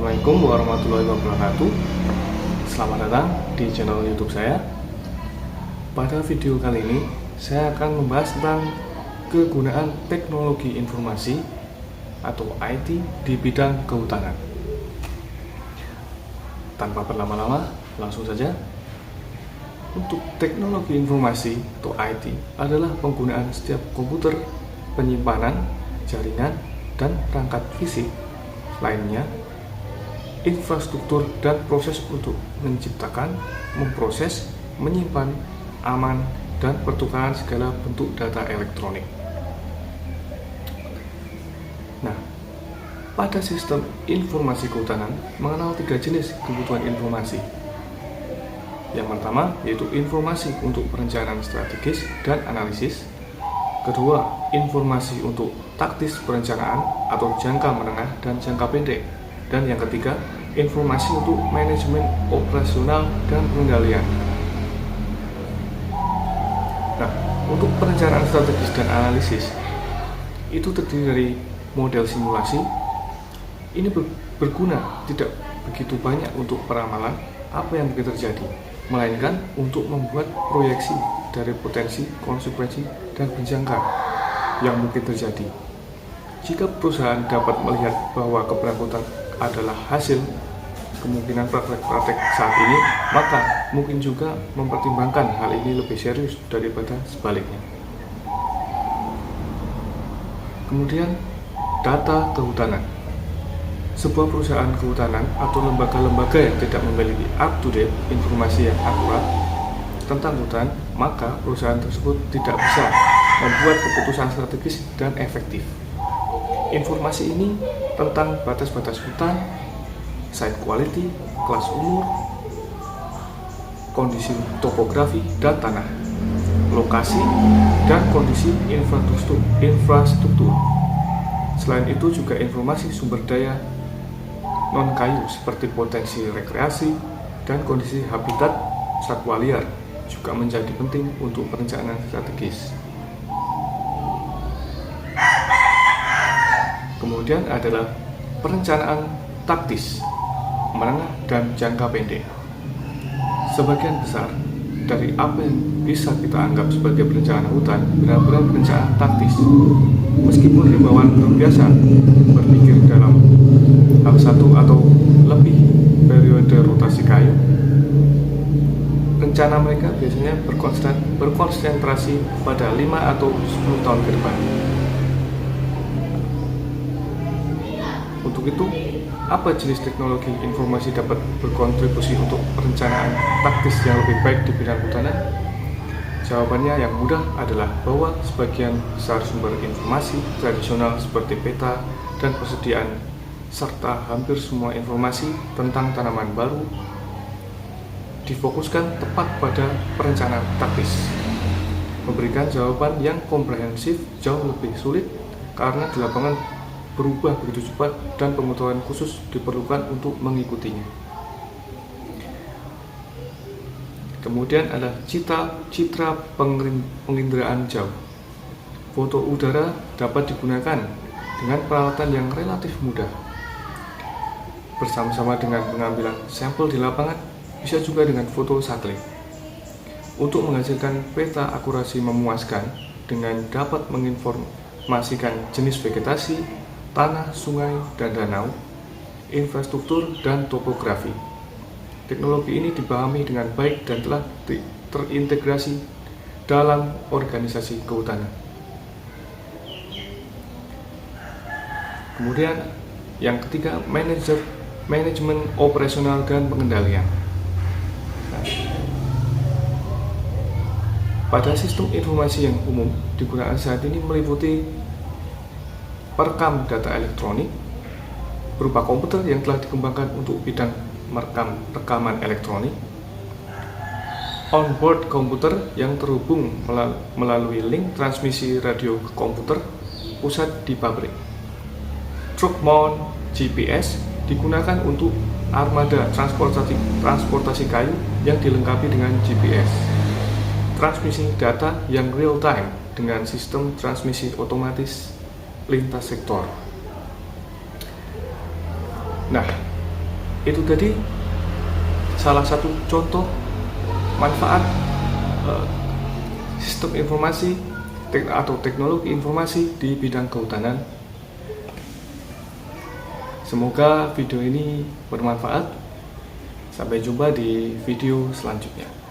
Assalamualaikum warahmatullahi wabarakatuh. Selamat datang di channel YouTube saya. Pada video kali ini, saya akan membahas tentang kegunaan teknologi informasi atau IT di bidang kehutanan. Tanpa berlama-lama, langsung saja. Untuk teknologi informasi atau IT adalah penggunaan setiap komputer, penyimpanan, jaringan, dan perangkat fisik lainnya, infrastruktur dan proses untuk menciptakan, memproses, menyimpan, aman, dan pertukaran segala bentuk data elektronik. Nah, pada sistem informasi kehutanan mengenal 3 jenis kebutuhan informasi. Yang pertama yaitu informasi untuk perencanaan strategis dan analisis. Kedua, informasi untuk taktis perencanaan atau jangka menengah dan jangka pendek. Dan yang ketiga, informasi untuk manajemen operasional dan pengendalian. Nah, untuk perencanaan strategis dan analisis itu terdiri dari model simulasi. Ini berguna tidak begitu banyak untuk peramalan apa yang mungkin terjadi, melainkan untuk membuat proyeksi dari potensi, konsekuensi, dan penjangka yang mungkin terjadi. Jika perusahaan dapat melihat bahwa keberangkutan adalah hasil kemungkinan praktek-praktek saat ini, maka mungkin juga mempertimbangkan hal ini lebih serius daripada sebaliknya. Kemudian, data kehutanan. Sebuah perusahaan kehutanan atau lembaga-lembaga yang tidak memiliki up-to-date informasi yang akurat tentang hutan, maka perusahaan tersebut tidak bisa membuat keputusan strategis dan efektif. Informasi ini tentang batas-batas hutan, site quality, kelas umur, kondisi topografi dan tanah, lokasi, dan kondisi infrastruktur. Selain itu juga informasi sumber daya non-kayu seperti potensi rekreasi dan kondisi habitat satwa liar juga menjadi penting untuk perencanaan strategis. Kemudian adalah perencanaan taktis, menengah, dan jangka pendek. Sebagian besar dari apa yang bisa kita anggap sebagai perencanaan hutan benar-benar perencanaan taktis. Meskipun himbauan terbiasa berpikir dalam hal satu atau lebih periode rotasi kayu, rencana mereka biasanya berkonsentrasi pada 5 atau 10 tahun ke depan. Untuk itu, apa jenis teknologi informasi dapat berkontribusi untuk perencanaan taktis yang lebih baik di bidang kehutanan? Jawabannya yang mudah adalah bahwa sebagian besar sumber informasi tradisional seperti peta dan persediaan serta hampir semua informasi tentang tanaman baru difokuskan tepat pada perencanaan taktis. Memberikan jawaban yang komprehensif jauh lebih sulit karena di lapangan berubah begitu cepat dan pengetahuan khusus diperlukan untuk mengikutinya. Kemudian ada citra penginderaan jauh. Foto udara dapat digunakan dengan peralatan yang relatif mudah. Bersama-sama dengan pengambilan sampel di lapangan, bisa juga dengan foto satelit. Untuk menghasilkan peta akurasi memuaskan dengan dapat menginformasikan jenis vegetasi, tanah, sungai, dan danau, infrastruktur, dan topografi. Teknologi ini dipahami dengan baik dan telah terintegrasi dalam organisasi kehutanan. Kemudian yang ketiga, manajemen operasional dan pengendalian. Pada sistem informasi yang umum digunakan saat ini meliputi perekam data elektronik berupa komputer yang telah dikembangkan untuk bidang rekaman elektronik, onboard komputer yang terhubung melalui link transmisi radio ke komputer pusat di pabrik, truck mount GPS digunakan untuk armada transportasi kayu yang dilengkapi dengan GPS, transmisi data yang real time dengan sistem transmisi otomatis lintas sektor. Nah, Itu tadi salah satu contoh manfaat sistem informasi atau teknologi informasi di bidang kehutanan. Semoga video ini bermanfaat. Sampai jumpa di video selanjutnya.